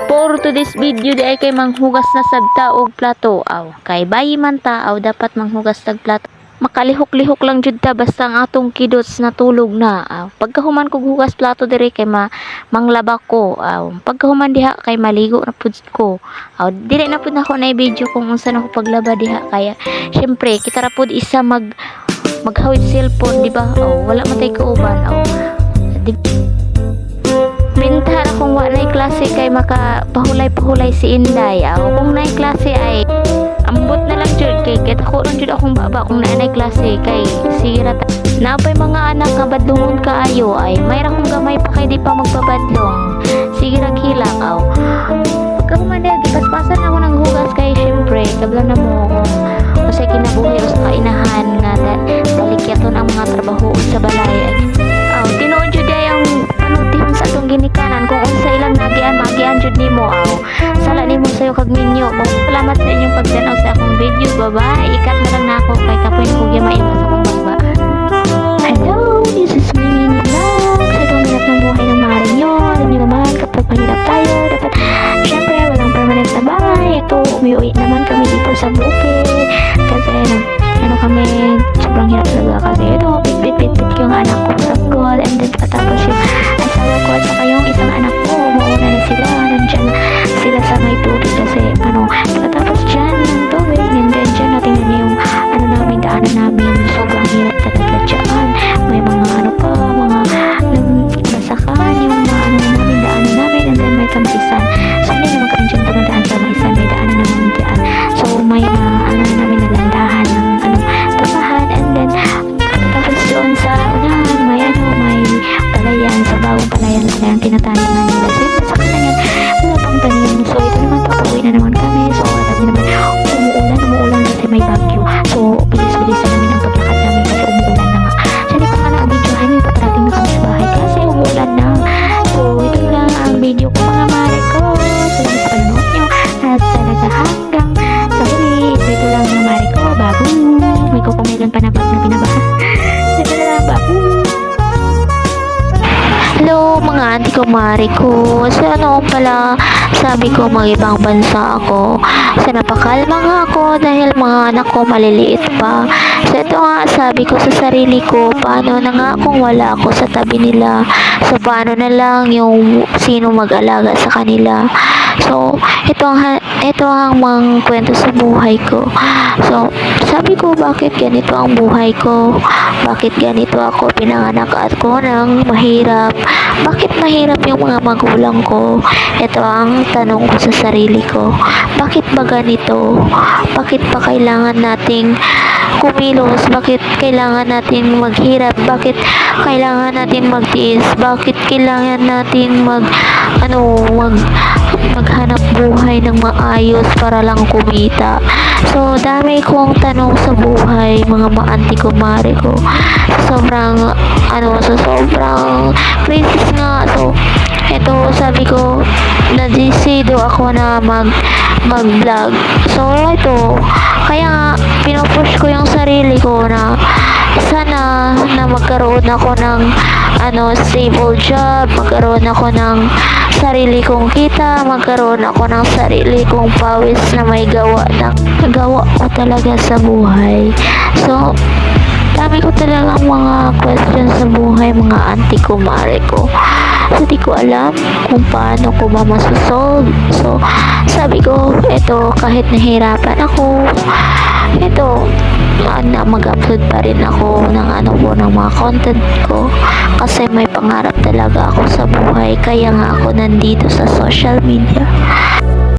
For today's video di ay kay manghugas na sabta og plato. Kay bayi man ta dapat manghugas tag plato. Makalihok-lihok lang jud ta basta ang atong kidots natulog na. Pagkahuman kog hugas plato diri kay manglaba ko. Pagkahuman diha kay maligo na pud ko. Dili na pud nako na video kung unsa na ko paglaba diha kaya syempre kita ra pud isa maghawid cellphone di ba? Wala man tay kauban. Bintahan akong walay klase kay makapahulay-pahulay si Inday. Kung naay klase ay ambot na lang jud kay ako lang jud akong baba kung naay klase kay sira napay mga anak nga badlongon kaayo ay mayra kong gamay pa kay di pa magpabadlong. Sige ra hilak pagkahuman gipaspasan ako ng hugas kay syempre kabla na mo usay kinabuhi sa kainahan nga balikyaton ang mga trabaho sa balay. Tinuod jud ang panutihon sa atong ginikanan kung unsa ilang magian jud nimo sala nimo sayo kag minyo. Salamat sa inyong pagtanaw sa akong video. Bye-bye. Ikat na lang na ako kay kapoy ko gyamay sa akong baba. Hello, this is my mini vlog sa itong hirap ng buhay ng maaaring nyo. Alam nyo naman kapag mahirap tayo dapat syempre walang permanent na bahay. Ito umiuwi naman kami dito sa bukid kasi kami sobrang hirap talaga kasi ito pit yung anak ko sa school and then patapos yung asawa ko at saka yung isang anak ko mauna na sila nandyan sila sa may tubig kasi patapos dyan ng tubig and then dyan natin yung namin daanan namin sobrang hirap talaga dyan may mga mga nasakan yung namin daanan namin and then may kamasisan so hindi naman kami dyan tumadaan sa maisan may daanan naman dyan so may namin nalandahan ng tapahan and then tapos doon sa unahan may palayan sa bagong palayan tinatanim na nila so yun sa kanya wala pang tanim so ito naman papauwi na naman kami so sabi naman umuulan kasi may bagyo so bilis na namin ang paglakad namin kasi umuulan na nga so hindi pa nga na-videohan yung paparating na kami sa bahay kasi umuulan na so ito lang ang video ko mga mare ko salamat sa panonood nyo at talaga hanggang sa huli ito lang mga mare ko bago may kukumilan pa na pag na binabahan ito lang bago. Hello mga auntie ko mare ko so pala sabi ko mag-ibang bansa ako so napakalma nga ako dahil mga anak ko maliliit pa so ito nga sabi ko sa sarili ko paano na nga kung wala ako sa tabi nila so paano na lang yung sino mag-alaga sa kanila so ito ang mga kwento sa buhay ko so sabi ko bakit ganito ang buhay ko bakit ganito ako pinanganak ako ng mahirap bakit mahirap yung mga magulang ko ito ang tanong ko sa sarili ko bakit ba ganito bakit pa kailangan nating kumilos bakit kailangan natin maghirap bakit kailangan natin magtiis bakit kailangan natin maghanap buhay ng maayos para lang kumita so dami kong tanong sa buhay mga ma-auntie ko mare ko sobrang crisis nga so ito sabi ko na-decido ako na mag-vlog so ito kaya nga pinupush ko yung sarili ko na sana na magkaroon ako ng stable job magkaroon ako ng sarili kong kita magkaroon ako ng sarili kong pawis na may gawa ko talaga sa buhay so dami ko talaga mga questions sa buhay mga auntie ko mare ko so di ko alam kung paano ko ba masosolve so sabi ko eto kahit nahirapan ako eto mag-upload pa rin ako ng mga content ko kasi may pangarap talaga ako sa buhay kaya nga ako nandito sa social media